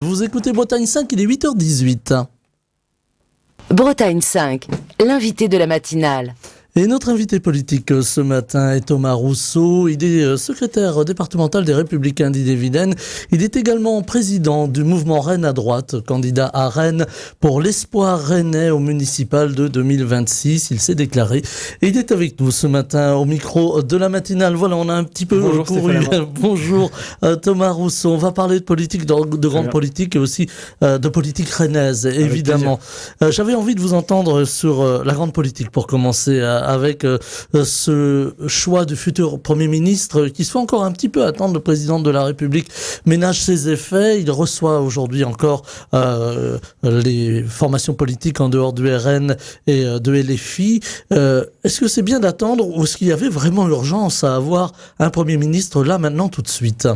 Vous écoutez Bretagne 5, il est 8h18. Bretagne 5, l'invité de la matinale. Et notre invité politique ce matin est Thomas Rousseau. Il est secrétaire départemental des Républicains d'Ille-et-Vilaine. Il est également président du mouvement Rennes à droite, candidat à Rennes pour l'espoir rennais au municipal de 2026. Il s'est déclaré et il est avec nous ce matin au micro de la matinale. Voilà, on a un petit peu couru. Bonjour Thomas Rousseau. On va parler de politique, de grande politique et aussi de politique rennaise, évidemment. J'avais envie de vous entendre sur la grande politique pour commencer avec ce choix du futur Premier ministre qui se fait encore un petit peu attendre. Le président de la République ménage ses effets. Il reçoit aujourd'hui encore les formations politiques en dehors du RN et de LFI. Est-ce que c'est bien d'attendre ou est-ce qu'il y avait vraiment urgence à avoir un Premier ministre là, maintenant, tout de suite ?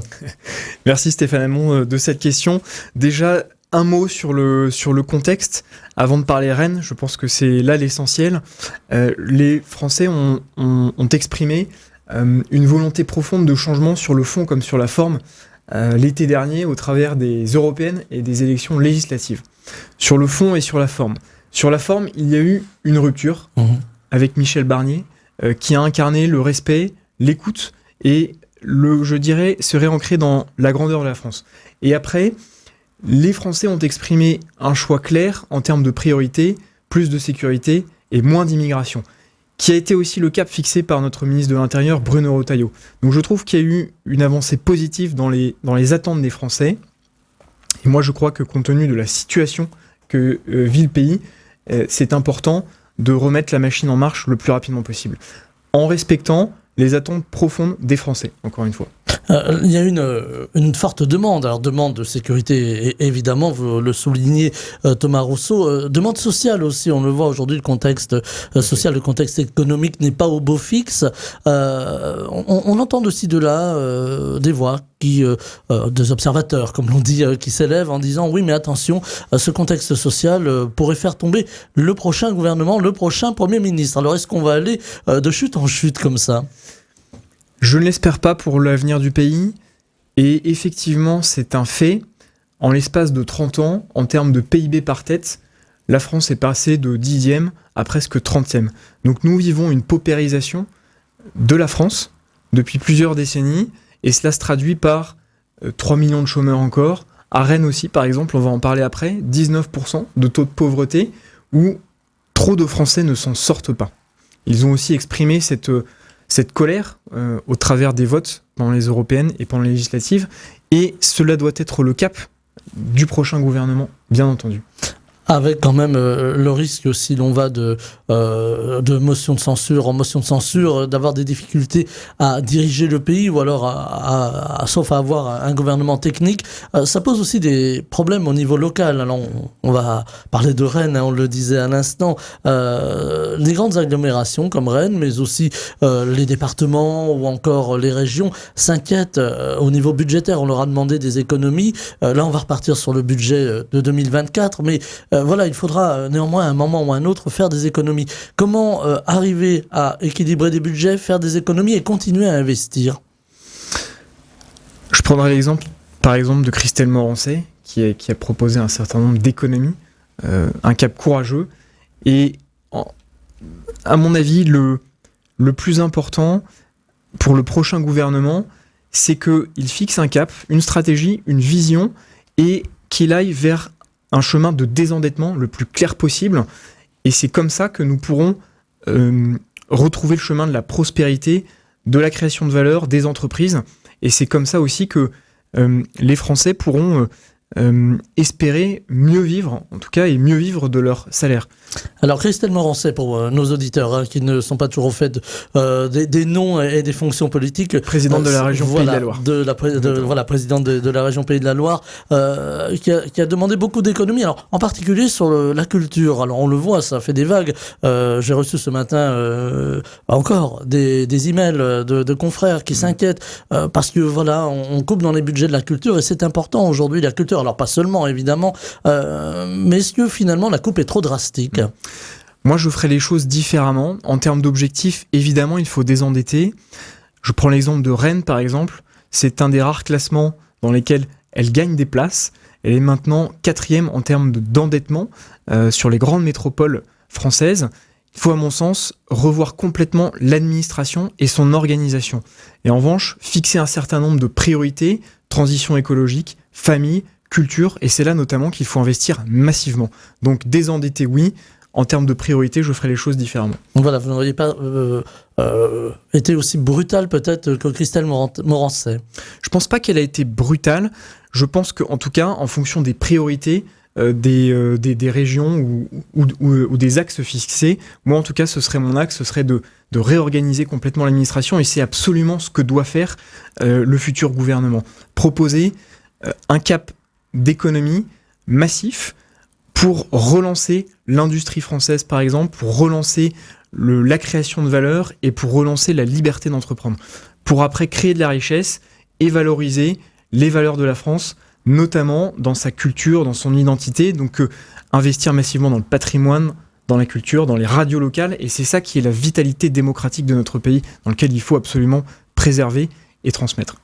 Merci Stéphane Hamon de cette question. Déjà, un mot sur le contexte. Avant de parler Rennes, je pense que c'est là l'essentiel. Les Français ont exprimé une volonté profonde de changement sur le fond comme sur la forme l'été dernier au travers des européennes et des élections législatives. Sur le fond et sur la forme. Sur la forme, il y a eu une rupture avec Michel Barnier qui a incarné le respect, l'écoute et je dirais, se réancrer dans la grandeur de la France. Et après, les Français ont exprimé un choix clair en termes de priorité, plus de sécurité et moins d'immigration, qui a été aussi le cap fixé par notre ministre de l'Intérieur, Bruno Retailleau. Donc je trouve qu'il y a eu une avancée positive dans les attentes des Français. Et moi je crois que compte tenu de la situation que vit le pays, c'est important de remettre la machine en marche le plus rapidement possible, en respectant les attentes profondes des Français, encore une fois. Il y a une forte demande, alors demande de sécurité, évidemment, vous le soulignez Thomas Rousseau, demande sociale aussi, on le voit aujourd'hui, le contexte social, le contexte économique n'est pas au beau fixe. On entend aussi de là des voix des observateurs, comme l'on dit, qui s'élèvent en disant oui mais attention, ce contexte social pourrait faire tomber le prochain gouvernement, le prochain Premier ministre. Alors est-ce qu'on va aller de chute en chute comme ça ? Je ne l'espère pas pour l'avenir du pays, et effectivement c'est un fait. En l'espace de 30 ans, en termes de PIB par tête, la France est passée de 10e à presque 30e. Donc nous vivons une paupérisation de la France depuis plusieurs décennies, et cela se traduit par 3 millions de chômeurs encore. À Rennes aussi, par exemple, on va en parler après, 19% de taux de pauvreté, où trop de Français ne s'en sortent pas. Ils ont aussi exprimé cette colère au travers des votes pendant les européennes et pendant les législatives, et cela doit être le cap du prochain gouvernement, bien entendu. Avec quand même le risque, si l'on va de motion de censure en motion de censure, d'avoir des difficultés à diriger le pays ou alors sauf à avoir un gouvernement technique. Ça pose aussi des problèmes au niveau local. Alors on va parler de Rennes, on le disait à l'instant. Les grandes agglomérations comme Rennes, mais aussi les départements ou encore les régions s'inquiètent au niveau budgétaire. On leur a demandé des économies. Là, on va repartir sur le budget de 2024, mais voilà, il faudra néanmoins à un moment ou à un autre faire des économies. Comment arriver à équilibrer des budgets, faire des économies et continuer à investir ? Je prendrai l'exemple, par exemple, de Christelle Morancet, qui a proposé un certain nombre d'économies, un cap courageux. Et à mon avis, le plus important pour le prochain gouvernement, c'est qu'il fixe un cap, une stratégie, une vision, et qu'il aille vers un chemin de désendettement le plus clair possible, et c'est comme ça que nous pourrons retrouver le chemin de la prospérité, de la création de valeur, des entreprises, et c'est comme ça aussi que les Français pourront espérer mieux vivre, en tout cas, et mieux vivre de leur salaire. Alors Christelle Morancet, pour nos auditeurs qui ne sont pas toujours au fait des noms et des fonctions politiques. Présidente de la région Pays de la Loire. Voilà, présidente de la région Pays de la Loire, qui a demandé beaucoup d'économies. Alors en particulier sur la culture. Alors on le voit, ça fait des vagues. J'ai reçu ce matin encore des emails de confrères qui s'inquiètent parce que voilà, on coupe dans les budgets de la culture et c'est important aujourd'hui la culture. Alors pas seulement évidemment, mais est-ce que finalement la coupe est trop drastique ? Moi, je ferais les choses différemment. En termes d'objectifs, évidemment, il faut désendetter. Je prends l'exemple de Rennes, par exemple. C'est un des rares classements dans lesquels elle gagne des places. Elle est maintenant 4e en termes d'endettement sur les grandes métropoles françaises. Il faut, à mon sens, revoir complètement l'administration et son organisation. Et en revanche, fixer un certain nombre de priorités, transition écologique, famille, culture, et c'est là notamment qu'il faut investir massivement. Donc désendetter, oui. En termes de priorité, je ferai les choses différemment. Voilà, vous n'auriez pas été aussi brutal peut-être que Christelle Morancet. Je pense pas qu'elle a été brutale. Je pense qu'en tout cas, en fonction des priorités, des régions ou des axes fixés. Moi, en tout cas, ce serait mon axe, ce serait de réorganiser complètement l'administration, et c'est absolument ce que doit faire le futur gouvernement. Proposer un cap d'économie massif pour relancer l'industrie française, par exemple, pour relancer la création de valeur et pour relancer la liberté d'entreprendre. Pour après créer de la richesse et valoriser les valeurs de la France, notamment dans sa culture, dans son identité, donc investir massivement dans le patrimoine, dans la culture, dans les radios locales, et c'est ça qui est la vitalité démocratique de notre pays, dans lequel il faut absolument préserver et transmettre.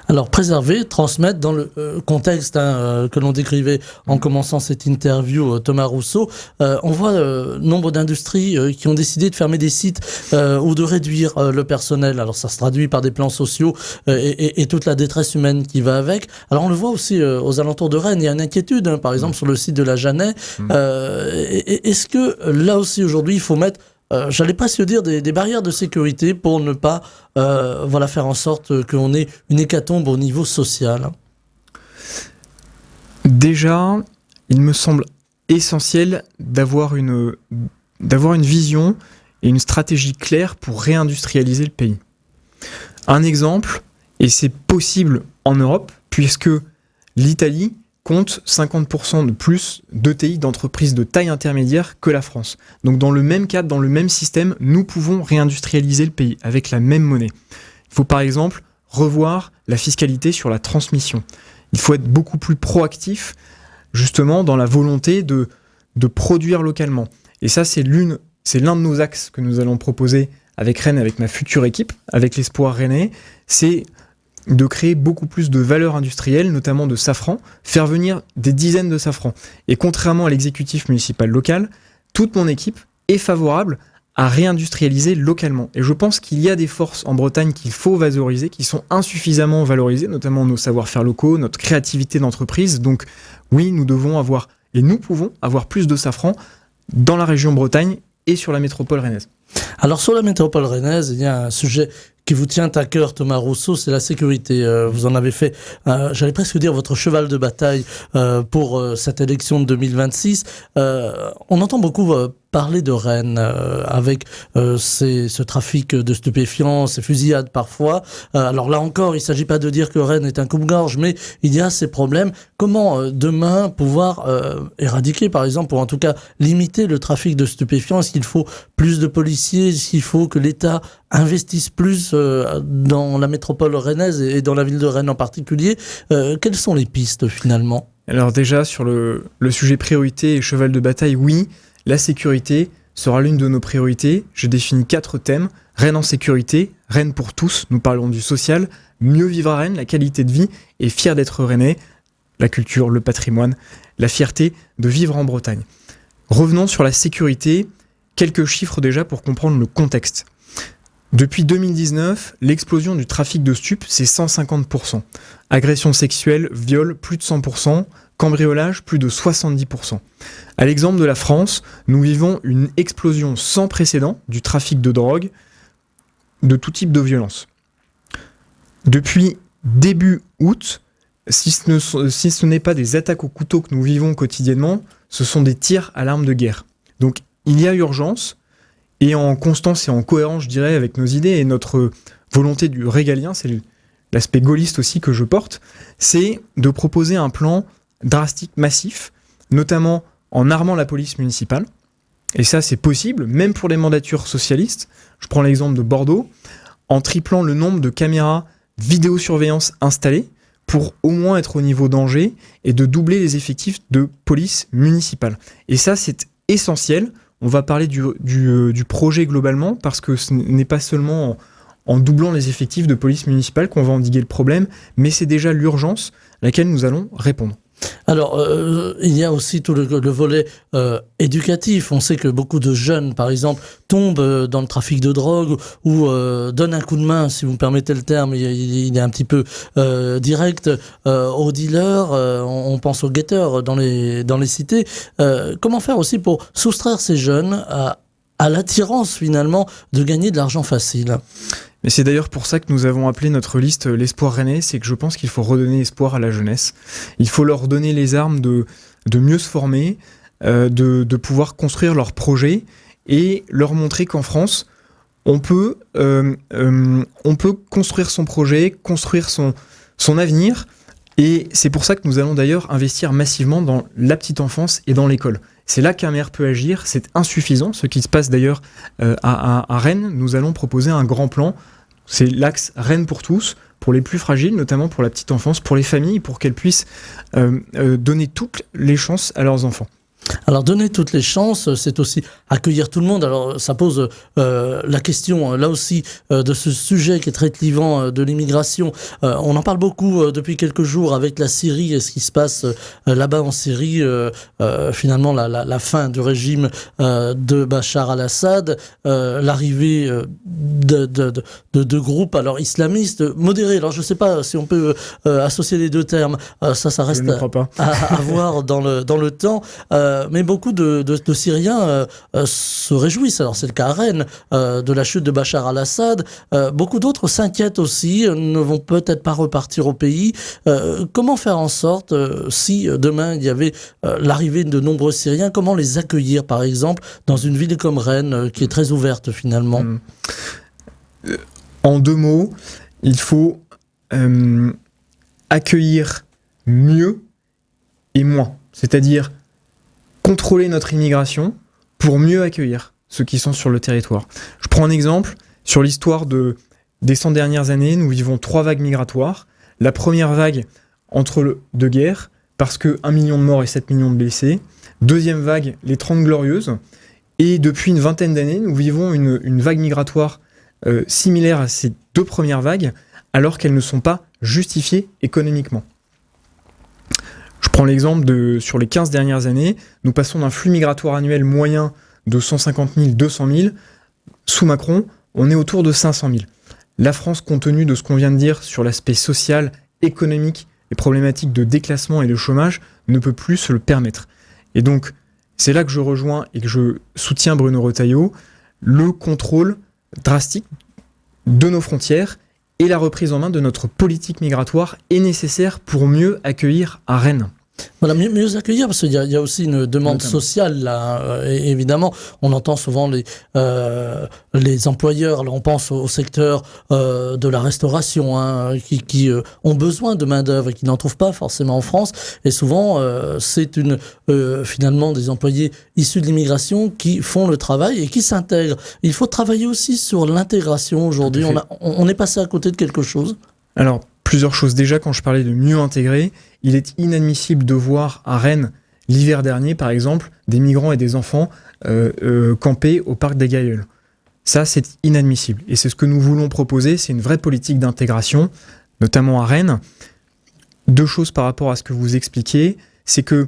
Alors préserver, transmettre dans le contexte que l'on décrivait en commençant cette interview, Thomas Rousseau, on voit nombre d'industries qui ont décidé de fermer des sites ou de réduire le personnel. Alors ça se traduit par des plans sociaux et toute la détresse humaine qui va avec. Alors on le voit aussi aux alentours de Rennes, il y a une inquiétude, par exemple sur le site de la Jeannet. Est-ce que là aussi aujourd'hui il faut mettre j'allais presque dire des barrières de sécurité pour ne pas faire en sorte qu'on ait une hécatombe au niveau social? Déjà, il me semble essentiel d'avoir une vision et une stratégie claire pour réindustrialiser le pays. Un exemple, et c'est possible en Europe, puisque l'Italie compte 50% de plus d'ETI, d'entreprises de taille intermédiaire, que la France. Donc dans le même cadre, dans le même système, nous pouvons réindustrialiser le pays avec la même monnaie. Il faut par exemple revoir la fiscalité sur la transmission. Il faut être beaucoup plus proactif, justement, dans la volonté de produire localement. Et ça, c'est l'un de nos axes que nous allons proposer avec Rennes, avec ma future équipe, avec l'Espoir rennais, c'est de créer beaucoup plus de valeur industrielle, notamment de safran, faire venir des dizaines de safrans. Et contrairement à l'exécutif municipal local, toute mon équipe est favorable à réindustrialiser localement. Et je pense qu'il y a des forces en Bretagne qu'il faut valoriser, qui sont insuffisamment valorisées, notamment nos savoir-faire locaux, notre créativité d'entreprise. Donc oui, nous devons avoir, et nous pouvons avoir plus de safran dans la région Bretagne et sur la métropole rennaise. Alors sur la métropole rennaise, il y a un sujet qui vous tient à cœur, Thomas Rousseau, c'est la sécurité. Vous en avez fait, j'allais presque dire, votre cheval de bataille pour cette élection de 2026. On entend beaucoup parler de Rennes avec ce trafic de stupéfiants, ces fusillades parfois. Alors là encore, il ne s'agit pas de dire que Rennes est un coupe-gorge, mais il y a ces problèmes. Comment demain pouvoir éradiquer, par exemple, ou en tout cas limiter le trafic de stupéfiants? Est-ce qu'il faut plus de policiers? Est-ce qu'il faut que l'État investisse plus dans la métropole rennaise et dans la ville de Rennes en particulier? Quelles sont les pistes finalement? Alors déjà, sur le sujet priorité et cheval de bataille, oui, la sécurité sera l'une de nos priorités. J'ai défini 4 thèmes. Rennes en sécurité, Rennes pour tous, nous parlons du social, mieux vivre à Rennes, la qualité de vie, et fier d'être rennais, la culture, le patrimoine, la fierté de vivre en Bretagne. Revenons sur la sécurité, quelques chiffres déjà pour comprendre le contexte. Depuis 2019, l'explosion du trafic de stupes, c'est 150%. Agression sexuelle, viol, plus de 100%. Cambriolage, plus de 70%. À l'exemple de la France, nous vivons une explosion sans précédent du trafic de drogue, de tout type de violence. Depuis début août, si ce n'est pas des attaques au couteau que nous vivons quotidiennement, ce sont des tirs à l'arme de guerre. Donc il y a urgence, et en constance et en cohérence, je dirais, avec nos idées et notre volonté du régalien, c'est l'aspect gaulliste aussi que je porte, c'est de proposer un plan drastique, massif, notamment en armant la police municipale. Et ça, c'est possible, même pour les mandatures socialistes. Je prends l'exemple de Bordeaux, en triplant le nombre de caméras vidéosurveillance installées pour au moins être au niveau danger et de doubler les effectifs de police municipale. Et ça, c'est essentiel. On va parler du projet globalement parce que ce n'est pas seulement en doublant les effectifs de police municipale qu'on va endiguer le problème, mais c'est déjà l'urgence à laquelle nous allons répondre. Alors, il y a aussi tout le volet éducatif. On sait que beaucoup de jeunes, par exemple, tombent dans le trafic de drogue ou donnent un coup de main, si vous me permettez le terme, il est un petit peu direct, aux dealers. On pense aux guetteurs dans les cités. Comment faire aussi pour soustraire ces jeunes à l'attirance, finalement, de gagner de l'argent facile? Mais c'est d'ailleurs pour ça que nous avons appelé notre liste l'espoir rennais, c'est que je pense qu'il faut redonner espoir à la jeunesse. Il faut leur donner les armes de mieux se former, de pouvoir construire leurs projets et leur montrer qu'en France, on peut construire son projet, construire son avenir. Et c'est pour ça que nous allons d'ailleurs investir massivement dans la petite enfance et dans l'école. C'est là qu'un maire peut agir, c'est insuffisant. Ce qui se passe d'ailleurs à Rennes, nous allons proposer un grand plan. C'est l'axe Rennes pour tous, pour les plus fragiles, notamment pour la petite enfance, pour les familles, pour qu'elles puissent donner toutes les chances à leurs enfants. Alors, donner toutes les chances, c'est aussi accueillir tout le monde. Alors, ça pose la question, là aussi, de ce sujet qui est très clivant de l'immigration. On en parle beaucoup depuis quelques jours avec la Syrie et ce qui se passe là-bas en Syrie. Finalement, la fin du régime de Bachar al-Assad, l'arrivée de groupes alors islamistes modérés. Alors, je ne sais pas si on peut associer les deux termes. Ça reste à voir dans le temps. Mais beaucoup de Syriens se réjouissent, alors c'est le cas à Rennes, de la chute de Bachar al-Assad. Beaucoup d'autres s'inquiètent aussi, ne vont peut-être pas repartir au pays. Comment faire en sorte, si demain il y avait l'arrivée de nombreux Syriens, comment les accueillir par exemple dans une ville comme Rennes, qui est très ouverte finalement? En 2 mots, il faut accueillir mieux et moins. C'est-à-dire contrôler notre immigration pour mieux accueillir ceux qui sont sur le territoire. Je prends un exemple. Sur l'histoire des 100 dernières années, nous vivons 3 vagues migratoires. La première vague entre deux guerres, parce que 1 million de morts et 7 millions de blessés. Deuxième vague, les 30 Glorieuses. Et depuis une vingtaine d'années, nous vivons une vague migratoire similaire à ces 2 premières vagues, alors qu'elles ne sont pas justifiées économiquement. Je prends l'exemple sur les 15 dernières années, nous passons d'un flux migratoire annuel moyen de 150 000, 200 000. Sous Macron, on est autour de 500 000. La France, compte tenu de ce qu'on vient de dire sur l'aspect social, économique, les problématiques de déclassement et de chômage, ne peut plus se le permettre. Et donc, c'est là que je rejoins et que je soutiens Bruno Retailleau, le contrôle drastique de nos frontières et la reprise en main de notre politique migratoire est nécessaire pour mieux accueillir à Rennes. Voilà, mieux accueillir, parce qu'il y a aussi une demande sociale, là. Et évidemment, on entend souvent les employeurs, là, on pense au secteur de la restauration, hein, qui ont besoin de main-d'œuvre et qui n'en trouvent pas forcément en France. Et souvent, c'est finalement des employés issus de l'immigration qui font le travail et qui s'intègrent. Il faut travailler aussi sur l'intégration aujourd'hui. On est passé à côté de quelque chose. Alors, plusieurs choses. Déjà, quand je parlais de mieux intégrer, il est inadmissible de voir à Rennes, l'hiver dernier, par exemple, des migrants et des enfants camper au parc des Gailleuls. Ça, c'est inadmissible. Et c'est ce que nous voulons proposer, c'est une vraie politique d'intégration, notamment à Rennes. 2 choses par rapport à ce que vous expliquez, c'est que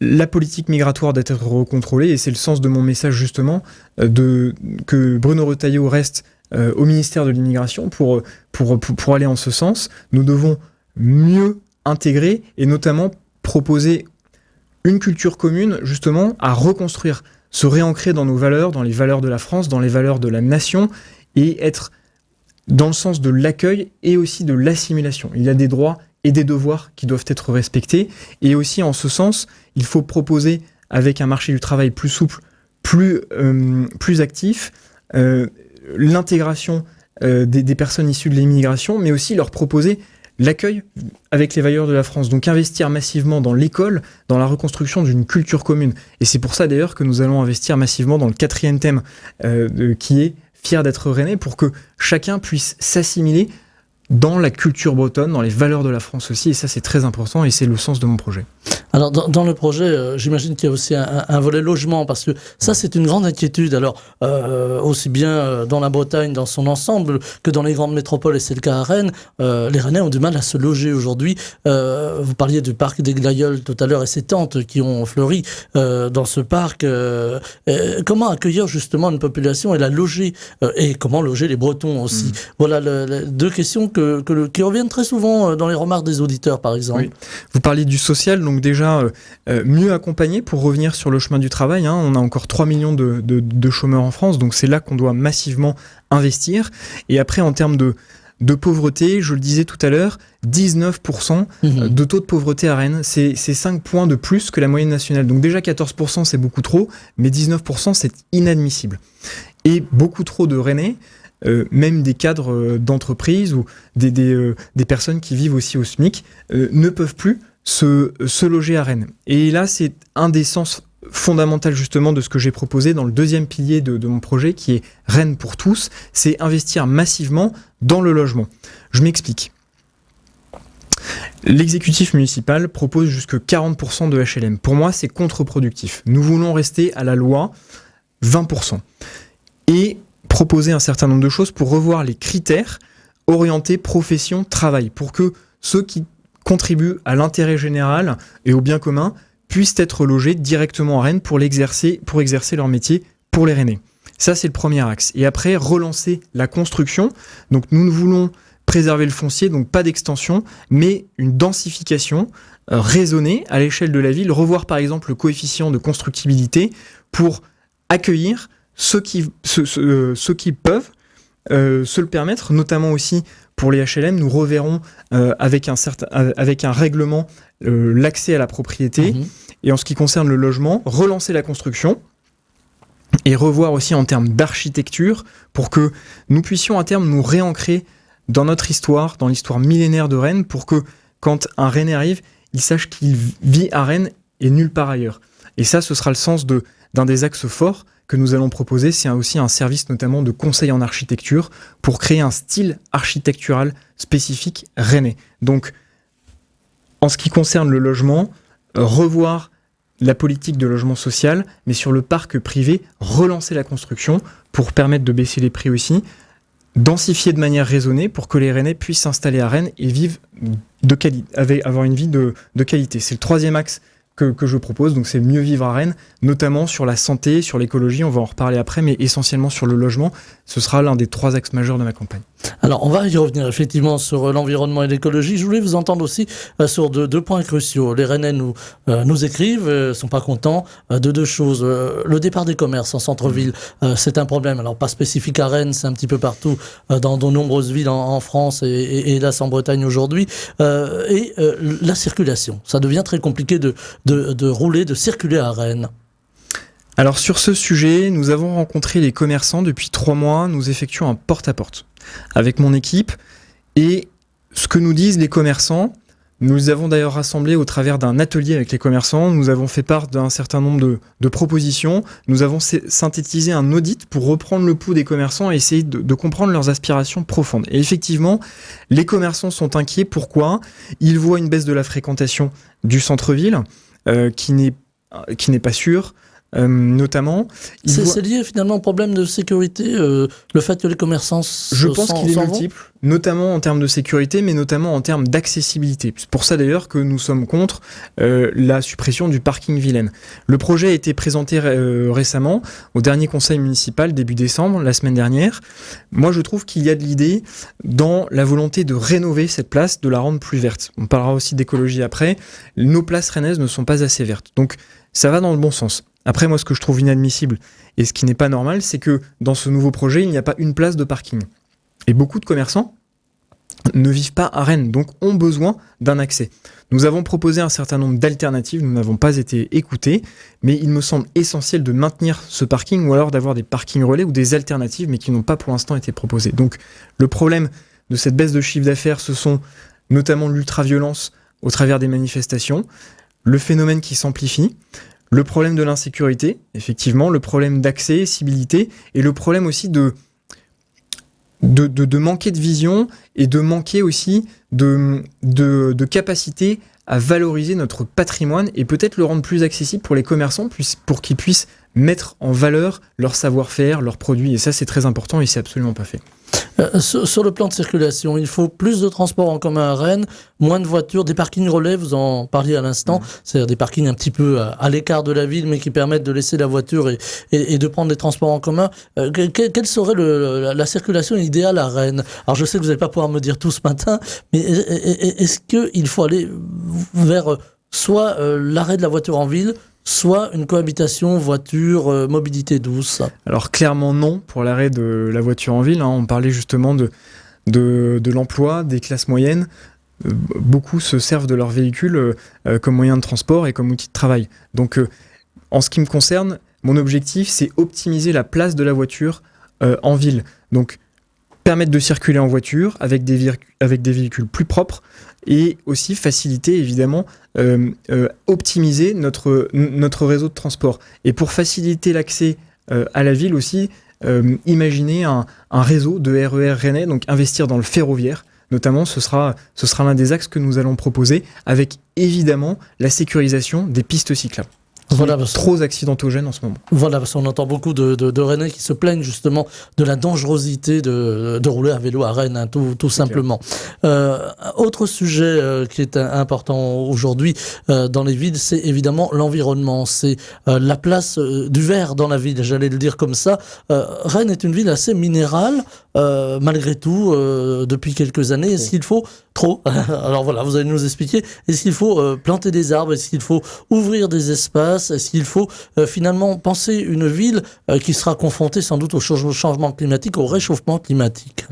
la politique migratoire doit être recontrôlée, et c'est le sens de mon message justement, que Bruno Retailleau reste au ministère de l'immigration pour aller en ce sens. Nous devons mieux intégrer et notamment proposer une culture commune justement à reconstruire, se réancrer dans nos valeurs, dans les valeurs de la France, dans les valeurs de la nation et être dans le sens de l'accueil et aussi de l'assimilation. Il y a des droits et des devoirs qui doivent être respectés et aussi en ce sens, il faut proposer avec un marché du travail plus souple, plus actif, l'intégration des personnes issues de l'immigration, mais aussi leur proposer l'accueil avec les valeurs de la France. Donc investir massivement dans l'école, dans la reconstruction d'une culture commune. Et c'est pour ça d'ailleurs que nous allons investir massivement dans le 4e thème qui est fier d'être rennais, pour que chacun puisse s'assimiler dans la culture bretonne, dans les valeurs de la France aussi. Et ça, c'est très important et c'est le sens de mon projet. Alors dans le projet, j'imagine qu'il y a aussi un volet logement, parce que ça c'est une grande inquiétude. Alors aussi bien dans la Bretagne dans son ensemble que dans les grandes métropoles, et c'est le cas à Rennes, les Rennais ont du mal à se loger aujourd'hui. Vous parliez du parc des Glaïeuls tout à l'heure et ces tentes qui ont fleuri dans ce parc. Comment accueillir justement une population et la loger, et comment loger les Bretons aussi. Voilà deux questions qui reviennent très souvent dans les remarques des auditeurs, par exemple. Oui. Vous parliez du social, donc déjà mieux accompagné pour revenir sur le chemin du travail. On a encore 3 millions de chômeurs en France, donc c'est là qu'on doit massivement investir. Et après, en termes de pauvreté, je le disais tout à l'heure, 19% de taux de pauvreté à Rennes. C'est 5 points de plus que la moyenne nationale. Donc déjà 14%, c'est beaucoup trop, mais 19%, c'est inadmissible. Et beaucoup trop de Rennais, même des cadres d'entreprise ou des personnes qui vivent aussi au SMIC, ne peuvent plus se loger à Rennes. Et là, c'est un des sens fondamental justement de ce que j'ai proposé dans le deuxième pilier de mon projet, qui est Rennes pour tous, c'est investir massivement dans le logement. Je m'explique. L'exécutif municipal propose jusque 40% de HLM. Pour moi, c'est contre-productif. Nous voulons rester à la loi 20%. Et proposer un certain nombre de choses pour revoir les critères orientés profession, travail, pour que ceux qui contribuent à l'intérêt général et au bien commun puissent être logés directement à Rennes pour exercer leur métier pour les Rennais. Ça, c'est le premier axe. Et après, relancer la construction. Donc, nous voulons préserver le foncier, donc pas d'extension, mais une densification raisonnée à l'échelle de la ville. Revoir, par exemple, le coefficient de constructibilité pour accueillir ceux qui peuvent se le permettre, notamment aussi pour les HLM. Nous reverrons avec un règlement l'accès à la propriété. Et en ce qui concerne le logement, relancer la construction et revoir aussi en termes d'architecture pour que nous puissions à terme nous réancrer dans notre histoire, dans l'histoire millénaire de Rennes, pour que quand un Rennais arrive, il sache qu'il vit à Rennes et nulle part ailleurs. Et ça, ce sera le sens d'un des axes forts que nous allons proposer. C'est aussi un service notamment de conseil en architecture pour créer un style architectural spécifique rennais. Donc, en ce qui concerne le logement, revoir la politique de logement social, mais sur le parc privé, relancer la construction pour permettre de baisser les prix aussi, densifier de manière raisonnée pour que les Rennais puissent s'installer à Rennes et vivre avoir une vie de qualité. C'est le troisième axe que je propose, donc c'est mieux vivre à Rennes, notamment sur la santé, sur l'écologie, on va en reparler après, mais essentiellement sur le logement. Ce sera l'un des 3 axes majeurs de ma campagne. Alors, on va y revenir effectivement sur l'environnement et l'écologie. Je voulais vous entendre aussi sur deux points cruciaux. Les Rennais nous écrivent, sont pas contents de 2 choses. Le départ des commerces en centre-ville, c'est un problème. Alors, pas spécifique à Rennes, c'est un petit peu partout dans de nombreuses villes en France et hélas en Bretagne aujourd'hui. Et la circulation, ça devient très compliqué de rouler, de circuler à Rennes. Alors sur ce sujet, nous avons rencontré les commerçants depuis 3 mois, nous effectuons un porte-à-porte avec mon équipe, et ce que nous disent les commerçants, nous les avons d'ailleurs rassemblés au travers d'un atelier avec les commerçants, nous avons fait part d'un certain nombre de propositions, nous avons synthétisé un audit pour reprendre le pouls des commerçants et essayer de comprendre leurs aspirations profondes. Et effectivement, les commerçants sont inquiets. Pourquoi ? Ils voient une baisse de la fréquentation du centre-ville, qui n'est pas sûre, notamment. C'est lié finalement au problème de sécurité, le fait que les commerçants Je pense qu'il est multiple, notamment en termes de sécurité, mais notamment en termes d'accessibilité. C'est pour ça d'ailleurs que nous sommes contre la suppression du parking Vilaine. Le projet a été présenté récemment au dernier conseil municipal, début décembre, la semaine dernière. Moi, je trouve qu'il y a de l'idée dans la volonté de rénover cette place, de la rendre plus verte. On parlera aussi d'écologie après. Nos places rennaises ne sont pas assez vertes. Donc, ça va dans le bon sens. Après, moi, ce que je trouve inadmissible et ce qui n'est pas normal, c'est que dans ce nouveau projet, il n'y a pas une place de parking. Et beaucoup de commerçants ne vivent pas à Rennes, donc ont besoin d'un accès. Nous avons proposé un certain nombre d'alternatives, nous n'avons pas été écoutés, mais il me semble essentiel de maintenir ce parking ou alors d'avoir des parkings relais ou des alternatives, mais qui n'ont pas pour l'instant été proposées. Donc, le problème de cette baisse de chiffre d'affaires, ce sont notamment l'ultraviolence au travers des manifestations, le phénomène qui s'amplifie, le problème de l'insécurité, effectivement, le problème d'accessibilité et le problème aussi de manquer de vision et de manquer aussi de capacité à valoriser notre patrimoine et peut-être le rendre plus accessible pour les commerçants, pour qu'ils puissent mettre en valeur leur savoir-faire, leurs produits. Et ça, c'est très important et c'est absolument pas fait. Sur le plan de circulation, il faut plus de transports en commun à Rennes, moins de voitures, des parkings relais, vous en parliez à l'instant, c'est-à-dire des parkings un petit peu à l'écart de la ville, mais qui permettent de laisser la voiture et de prendre des transports en commun. Quelle serait la circulation idéale à Rennes? Alors je sais que vous n'allez pas pouvoir me dire tout ce matin, mais est-ce qu'il faut aller vers soit l'arrêt de la voiture en ville, soit une cohabitation voiture, mobilité douce? Alors clairement non pour l'arrêt de la voiture en ville. On parlait justement de l'emploi, des classes moyennes. Beaucoup se servent de leur véhicule comme moyen de transport et comme outil de travail. Donc en ce qui me concerne, mon objectif c'est optimiser la place de la voiture en ville. Donc permettre de circuler en voiture avec des véhicules plus propres et aussi faciliter évidemment optimiser notre réseau de transport. Et pour faciliter l'accès à la ville aussi, imaginer un réseau de RER rennais, donc investir dans le ferroviaire. Notamment, ce sera l'un des axes que nous allons proposer avec évidemment la sécurisation des pistes cyclables. Voilà, Trop accidentogènes en ce moment. Voilà, parce qu'on entend beaucoup de Rennais qui se plaignent justement de la dangerosité de rouler à vélo à Rennes, tout simplement. Autre sujet qui est important aujourd'hui dans les villes, c'est évidemment l'environnement. C'est la place du verre dans la ville, j'allais le dire comme ça. Rennes est une ville assez minérale, malgré tout, depuis quelques années. Est-ce qu'il faut trop? Alors voilà, vous allez nous expliquer. Est-ce qu'il faut planter des arbres? Est-ce qu'il faut ouvrir des espaces? Est-ce qu'il faut finalement penser une ville qui sera confrontée sans doute au changement climatique, au réchauffement climatique?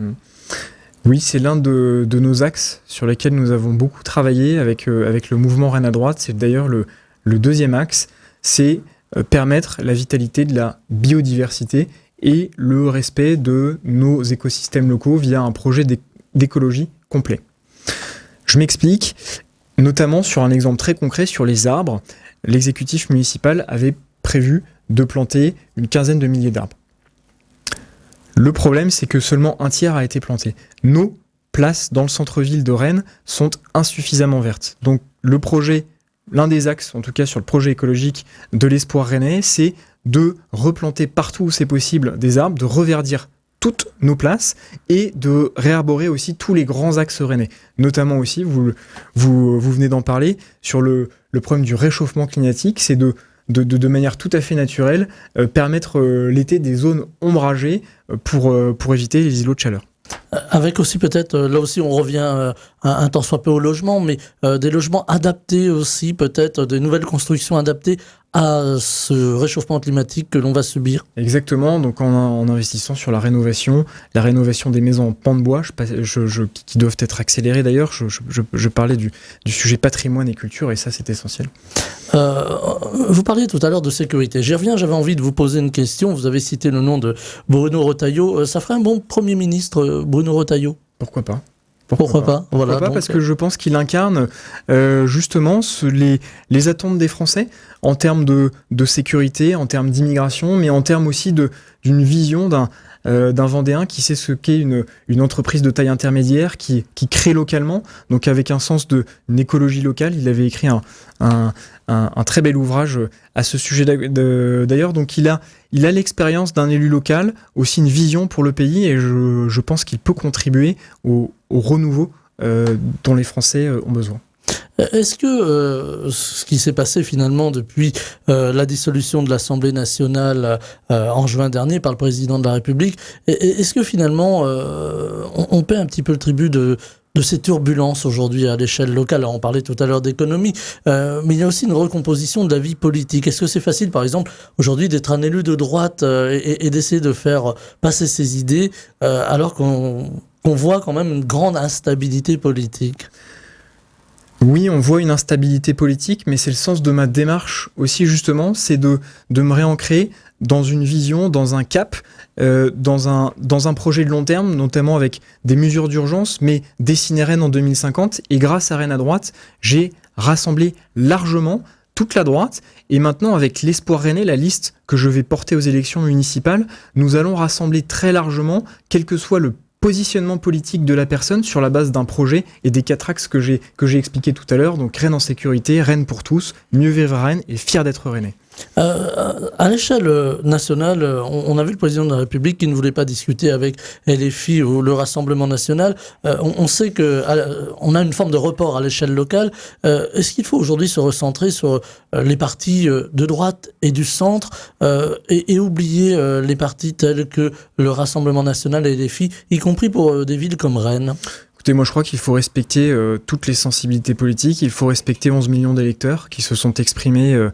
Oui, c'est l'un de nos axes sur lesquels nous avons beaucoup travaillé avec le mouvement Rennes à droite. C'est d'ailleurs le deuxième axe, c'est permettre la vitalité de la biodiversité et le respect de nos écosystèmes locaux via un projet d'écologie complet. Je m'explique, notamment sur un exemple très concret sur les arbres. L'exécutif municipal avait prévu de planter une quinzaine de milliers d'arbres. Le problème, c'est que seulement un tiers a été planté. Nos places dans le centre-ville de Rennes sont insuffisamment vertes. Donc le projet, l'un des axes, en tout cas sur le projet écologique de l'Espoir rennais, c'est de replanter partout où c'est possible des arbres, de reverdir toutes nos places et de réarborer aussi tous les grands axes rennais. Notamment aussi, vous venez d'en parler, sur le problème du réchauffement climatique, c'est de manière tout à fait naturelle permettre l'été des zones ombragées pour éviter les îlots de chaleur. Avec aussi peut-être, là aussi on revient un tant soit peu au logement, mais des logements adaptés aussi, peut-être des nouvelles constructions adaptées à ce réchauffement climatique que l'on va subir. Exactement, donc en investissant sur la rénovation des maisons en pan de bois, qui doivent être accélérées d'ailleurs. Je parlais du sujet patrimoine et culture, et ça c'est essentiel. Vous parliez tout à l'heure de sécurité. J'y reviens, j'avais envie de vous poser une question. Vous avez cité le nom de Bruno Retailleau. Ça ferait un bon Premier ministre, Bruno Retailleau? Pourquoi pas? Pourquoi pas? Voilà, Pourquoi pas, parce que je pense qu'il incarne justement les attentes des Français en termes de sécurité, en termes d'immigration, mais en termes aussi d'une vision d'un Vendéen qui sait ce qu'est une entreprise de taille intermédiaire, qui crée localement, donc avec un sens d'une écologie locale. Il avait écrit un très bel ouvrage à ce sujet d'ailleurs, donc il a l'expérience d'un élu local, aussi une vision pour le pays, et je pense qu'il peut contribuer au renouveau dont les Français ont besoin. Est-ce que ce qui s'est passé finalement depuis la dissolution de l'Assemblée nationale en juin dernier par le président de la République, est-ce que finalement on paie un petit peu le tribut de ces turbulences aujourd'hui à l'échelle locale? Alors, on parlait tout à l'heure d'économie, mais il y a aussi une recomposition de la vie politique. Est-ce que c'est facile, par exemple, aujourd'hui d'être un élu de droite et d'essayer de faire passer ses idées alors qu'on voit quand même une grande instabilité politique? Oui, on voit une instabilité politique, mais c'est le sens de ma démarche aussi, justement, c'est de me réancrer dans une vision, dans un cap, dans un projet de long terme, notamment avec des mesures d'urgence, mais dessiner Rennes en 2050. Et grâce à Rennes à droite, j'ai rassemblé largement toute la droite. Et maintenant, avec l'Espoir rennais, la liste que je vais porter aux élections municipales, nous allons rassembler très largement, quel que soit le positionnement politique de la personne sur la base d'un projet et des 4 axes que j'ai expliqué tout à l'heure. Donc Rennes en sécurité, Rennes pour tous, mieux vivre à Rennes et fier d'être rennais. À l'échelle nationale, on a vu le président de la République qui ne voulait pas discuter avec LFI ou le Rassemblement national. On sait qu'on a une forme de report à l'échelle locale. Est-ce qu'il faut aujourd'hui se recentrer sur les partis de droite et du centre et oublier les partis tels que le Rassemblement national et LFI, y compris pour des villes comme Rennes ? Écoutez, moi je crois qu'il faut respecter toutes les sensibilités politiques, il faut respecter 11 millions d'électeurs qui se sont exprimés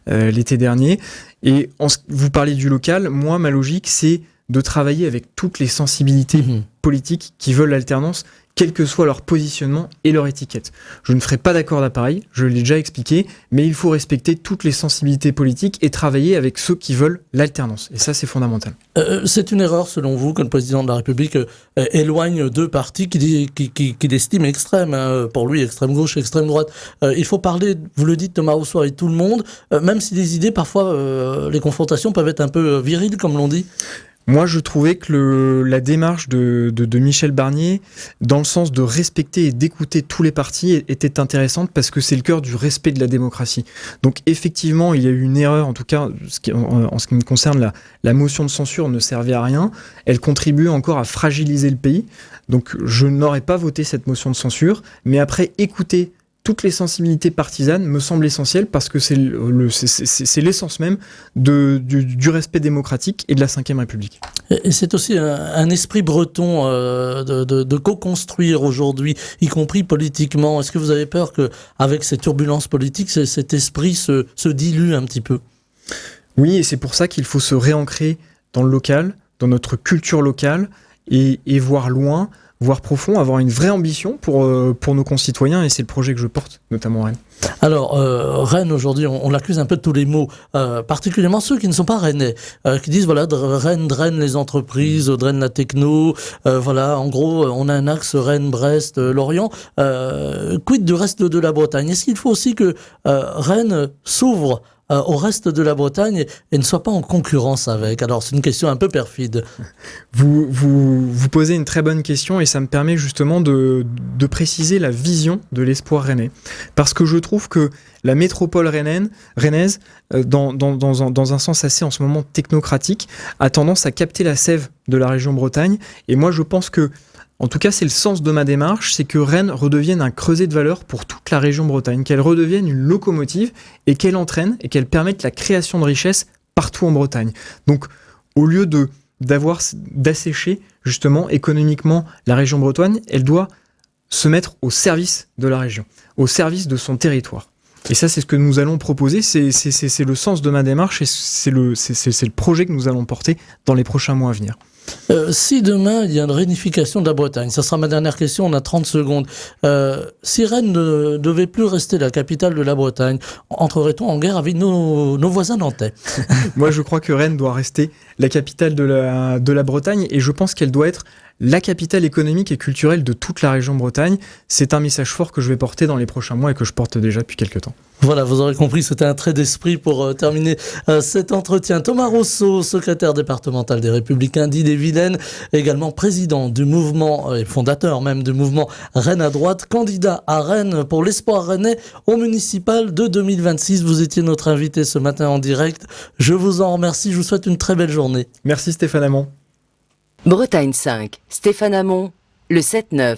l'été dernier. Et vous parlez du local, moi ma logique c'est de travailler avec toutes les sensibilités politiques qui veulent l'alternance, quel que soit leur positionnement et leur étiquette. Je ne ferai pas d'accord d'appareil, je l'ai déjà expliqué, mais il faut respecter toutes les sensibilités politiques et travailler avec ceux qui veulent l'alternance. Et ça, c'est fondamental. C'est une erreur, selon vous, que le président de la République éloigne deux partis qu'il estime extrêmes. Pour lui, extrême gauche, extrême droite. Il faut parler, vous le dites, Thomas Rousseau, avec tout le monde, même si les idées, parfois, les confrontations peuvent être un peu viriles, comme l'on dit. Moi, je trouvais que la démarche de Michel Barnier, dans le sens de respecter et d'écouter tous les partis, était intéressante parce que c'est le cœur du respect de la démocratie. Donc, effectivement, il y a eu une erreur, en tout cas, en ce qui me concerne, la motion de censure ne servait à rien. Elle contribue encore à fragiliser le pays. Donc, je n'aurais pas voté cette motion de censure. Mais après, écouter toutes les sensibilités partisanes me semble essentiel parce que c'est l'essence même du respect démocratique et de la Ve République. Et c'est aussi un esprit breton de co-construire aujourd'hui, y compris politiquement. Est-ce que vous avez peur qu'avec ces turbulences politiques, cet esprit se dilue un petit peu ? Oui, et c'est pour ça qu'il faut se réancrer dans le local, dans notre culture locale et voir loin, voire profond, avoir une vraie ambition pour nos concitoyens, et c'est le projet que je porte, notamment à Rennes. Alors, Rennes, aujourd'hui, on l'accuse un peu de tous les maux, particulièrement ceux qui ne sont pas rennais, qui disent, voilà, Rennes draine les entreprises, draine la techno, voilà, en gros, on a un axe Rennes-Brest, Lorient. Quid du reste de la Bretagne ? Est-ce qu'il faut aussi que Rennes s'ouvre au reste de la Bretagne et ne soit pas en concurrence avec ? Alors, c'est une question un peu perfide. Vous posez une très bonne question et ça me permet justement de préciser la vision de l'espoir rennais. Parce que je trouve que la métropole rennaise, dans un sens assez en ce moment technocratique, a tendance à capter la sève de la région Bretagne. Et moi, je pense que, en tout cas, c'est le sens de ma démarche, c'est que Rennes redevienne un creuset de valeur pour toute la région Bretagne, qu'elle redevienne une locomotive et qu'elle entraîne et qu'elle permette la création de richesses partout en Bretagne. Donc, au lieu d'assécher justement économiquement la région bretonne, elle doit se mettre au service de la région, au service de son territoire. Et ça, c'est ce que nous allons proposer, c'est le sens de ma démarche et c'est le projet que nous allons porter dans les prochains mois à venir. Si demain il y a une réunification de la Bretagne, ça sera ma dernière question, on a 30 secondes. Si Rennes ne devait plus rester la capitale de la Bretagne, entrerait-on en guerre avec nos voisins nantais ? Moi, je crois que Rennes doit rester la capitale de la Bretagne et je pense qu'elle doit être la capitale économique et culturelle de toute la région Bretagne. C'est un message fort que je vais porter dans les prochains mois et que je porte déjà depuis quelques temps. Voilà, vous aurez compris, c'était un trait d'esprit pour terminer cet entretien. Thomas Rousseau, secrétaire départemental des Républicains d'Ille-et-Vilaine, également président du mouvement, et fondateur même du mouvement Rennes à droite, candidat à Rennes pour l'Espoir rennais au municipal de 2026. Vous étiez notre invité ce matin en direct. Je vous en remercie, je vous souhaite une très belle journée. Merci Stéphane Hamon. Bretagne 5, Stéphane Hamon, le 7-9.